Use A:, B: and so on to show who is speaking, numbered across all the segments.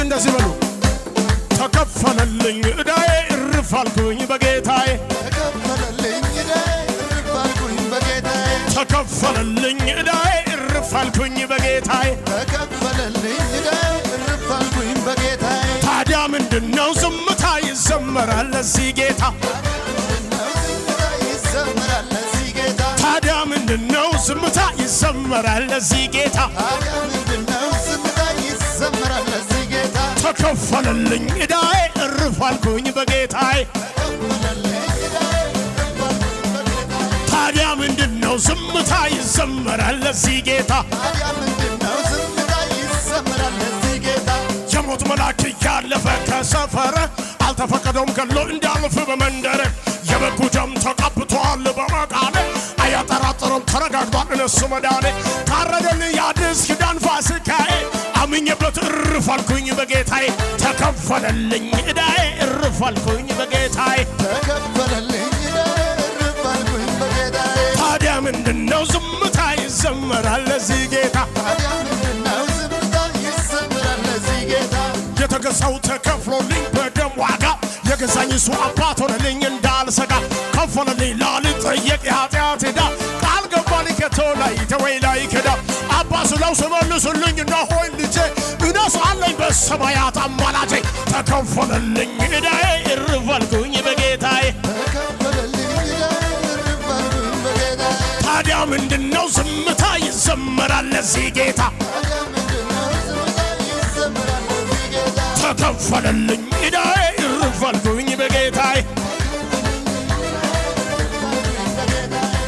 A: እንደዚህ በሉ ተከፈለልኝ እዳዬ እርፍ አልኩኝ በጌታዬ
B: ተከፈለልኝ እዳዬ እርፍ አልኩኝ በጌታዬ
A: ተከፈለልኝ እዳዬ እርፍ አልኩኝ በጌታዬ
B: ተከፈለልኝ እዳዬ እርፍ አልኩኝ በጌታዬ
A: ታዲያ ምንድነው ዝምታ ይዘመራል ለዚህ ጌታ
B: ይዘመራል ለዚህ ጌታ
A: ታዲያ ምንድነው ዝምታ ይዘመራል ለዚህ ጌታ
B: ታዲያ ምንድነው ዝምታ ይዘመራል ለዚህ ጌታ
A: ተከፈለልኝ እዳዬ እርፍ አልኩኝ በጌታዬ ታዲያ ምንድነው ዝምታ ይዘመራል ለዚህ ጌታ
B: ታዲያ ምንድነው ዝምታ ይዘመራል ለዚህ ጌታ
A: የሞት መልአክ እያለፈ ከሰፈረ አልተፈቀደውም ገሎ እንዳልፍ በመንደር የበጉ ደም ተቀብቷል በመቃኔ አያጠራጥርም ተረጋግቷል እነሱ መዳኔ ታረደልኝ የአዲስ ኪዳን ፋሲካዬ አምኜበት እርፍ አልኩኝ በጌታዬ ተከፈለልኝ እዳዬ እርፍ አልኩኝ በጌታዬ
B: ተከፈለልኝ እዳዬ እርፍ አልኩኝ በጌታዬ
A: ታዲያ ምንድነው ዝምታ ይዘመራል ለዚህ ጌታ
B: ታዲያ ምንድነው ዝምታ ይዘመራል ለዚህ ጌታ
A: የተገዛው ተከፍሎልኝ በደም ዋጋ የገዛኝ እሱ አባት ሆነልኝ እንዳልሰጋ ከፈለልኝ ላልጠየቅ የኃጢአት ዕዳ ቃል ገባልኝ ከቶ ላይ ተወይ ላይ ክዳ አባ ስለው ስመልስልኝ እነሆኝ ልጄ እነሱ አለኝ በሰማያት አማላጄ ተከፈለልኝ እዳዬ እርፍ አልኩኝ በጌታዬ
B: ተከፈለልኝ እዳዬ እርፍ አልኩኝ በጌታዬ
A: ታዲያ ምንድነው ዝምታ ይዘመራል ለዚህ ጌታ
B: ታዲያ ምንድነው ዝምታ ይዘመራል ለዚህ ጌታ
A: ተከፈለልኝ እዳዬ እርፍ አልኩኝ በጌታዬ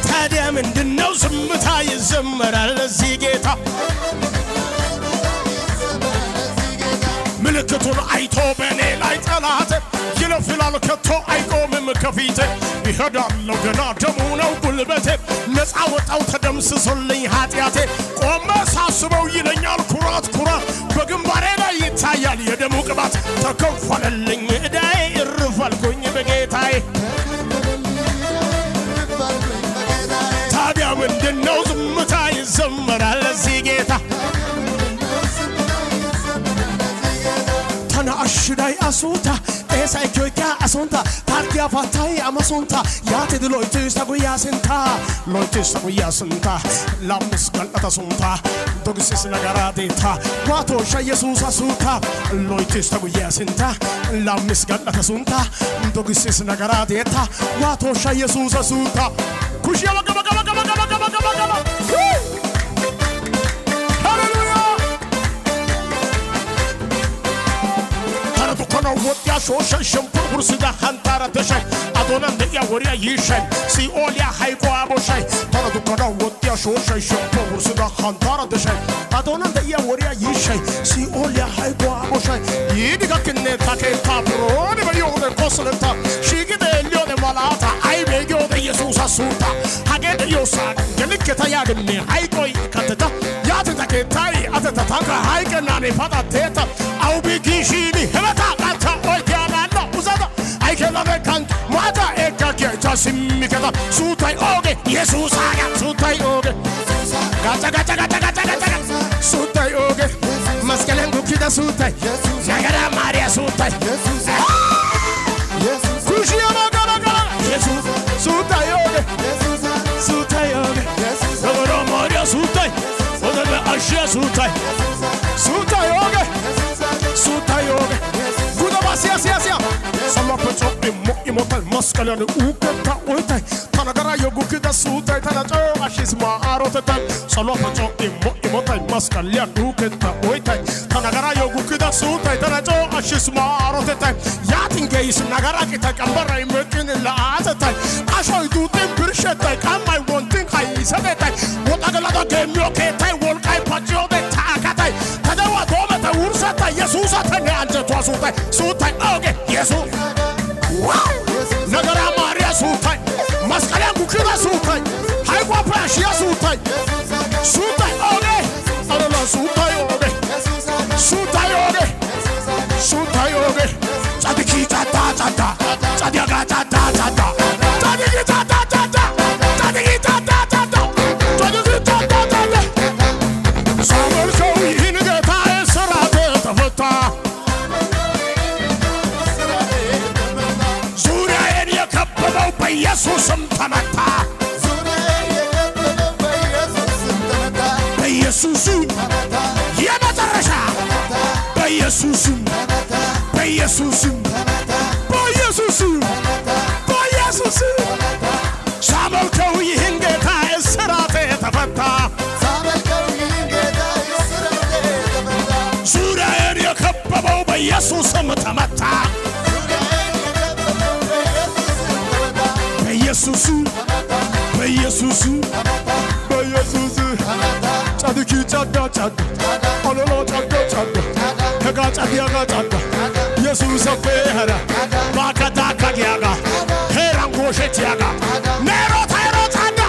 A: ታዲያ ምንድነው ዝምታ ይዘመራል ለዚህ ጌታ ምልክቱን አይቶ በእኔ ላይ ጠላት ይለፍ ይላል ከቶ አይቆምም ከፊቴ ይሄዳለሁ ገና ደሙ ነው ጉልበቴ ነፃ ወጣው ተደምስሶልኝ ኃጢአቴ ቆመ ሳስበው ይለኛል ኩራት ኩራት በግንባሬ ላይ ይታያል የደሙ ቅባት ተከፈለልኝ እዳዬ እርፍ አልኩኝ በጌታዬ ታዲያ ምንድነው ዝምታ ይዘመራል ለዚህ ጌታ ተናሽዳይ አሱታ ጤሳይ ጆይካ አሱንታ ታርኪያ ፋታይ አማሱንታ ያቴድ ሎይትስ ተጉያ ስንታ ሎይትስ ተጉያ ስንታ ላምስ ገልጠታ ሱንታ ዶግሲስ ነገራ ዴታ ዋቶሻ ኢየሱስ አሱታ ሎይትስ ተጉያ ስንታ ላምስ ገልጠታ ሱንታ ዶግሲስ ነገራ ዴታ ዋቶሻ ኢየሱስ አሱታ ኩሽያ በቃ ወጥያ ሾሸን ሸምፑር ጉርስዳ ሃንታራ ተሻይ አዶናን ደያ ወሪያ ይሻይ ሲኦልያ ሃይቆ አቦሻይ ተረዱከና ወጥያ ሾሸን ሸምፑር ጉርስዳ ሃንታራ ተሻይ አዶናን ደያ ወሪያ ይሻይ ሲኦልያ ሃይቆ አቦሻይ ይዲከክነ ታከታ ብሮን በዮደ ኮስለታ ሺግደ ሊዮደ ማላታ አይቤጊዮደ ኢየሱስ አሱታ ሀገደ ዮሳ ገልከታ ያግነ ሃይቆይ ከተታ ያተታከታይ አተታታካ ሃይቀናኔ ፋታቴታ አውቢጊሺኒ ህበታ ማታ ኤካኬቻ ሲሚከታ ሱታይ ኦጌ ኢየሱስ አጋ ሱታይ ኦጌ ጋጫ ጋጫ ጋጫ ጋጫ ጋጫ ሱታይ ኦጌ መስቀለን ጉኪዳ ሱታይ ነገራ ማርያ ሱታይ ኩሽያ ማጋላጋ ኢየሱስ ሱታይ ኦጌ ሱታይ ኦጌ ነገራ ማርያ ሱታይ ወደበ አሽያ ሱታይ ሱታይ ኦጌ ሱታይ ኦጌ ጉዳባ ሲያ ሲያ ሲያ ሰማፈጮ ኢሞታል መስቀለን ኡከታ ኦይታይ ተነገራ የጉክዳ ሱታይ ተናጮ አሽስማ አሮተታል ሰማፈጮ ኢሞታል መስቀለን ኡከታ ኦይታይ ተነገራ የጉክዳ ሱታይ ተናጮ አሽስማ አሮተታል ያቲንገይስ ነገራ ከተቀበረ ይመክን ለአተታይ አሾይ ዱትን ብርሸታይ ካማይ ወንትን ካይሰደታይ ወጣገላዳ ገሚዮከታይ ወልቃይ ፓጆደ ታካታይ ተደዋ ዶመተ ውርሰታ ኢየሱስ አተነ አንጀቷ ሱታይ ሱታይ ኦጌ ኢየሱስ ነገራ ማርያ ሱታይ መስቀለን ጉክዳ ሱታይ ሃይቋ ፓሽያ ሱታይ ሱታይ ኦጌ አለላ ሱታይ ኦጌ ሱታይ ኦጌ ሱታይ ኦጌ ጻድቂ ጻታ ጻታ ጻድያጋ ጻታ ጻታ ጻድቂ ጻታ ጻታ ጻድቂ ጻታ ጻታ ጻድቂ ጻታ ጻታ ሳመልከው ይህን ጌታ እስራት ተፈታ በኢየሱስም በኢየሱስም በኢየሱስም በኢየሱስም ሳመልከው ይህን ጌታ እስራቴ ተፈታ ዙሪያዬን የከበበው በኢየሱስም ተመታ በኢየሱስ በኢየሱስ በኢየሱስ ጫድኪ ጫጋ ጫጋ ኦሎሎ ጫጋ ጫጋ ከጋ ጫጋ ጫጋ ኢየሱስ አፈራ ባካታ ካጊያጋ ሄራንጎሼት ያጋ ኔሮ ታይሮ ጫጋ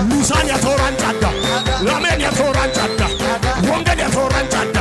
A: ሉሳን ያቶራን ጫጋ ላሜን ያቶራን ጫጋ ወንጌል ያቶራን ጫጋ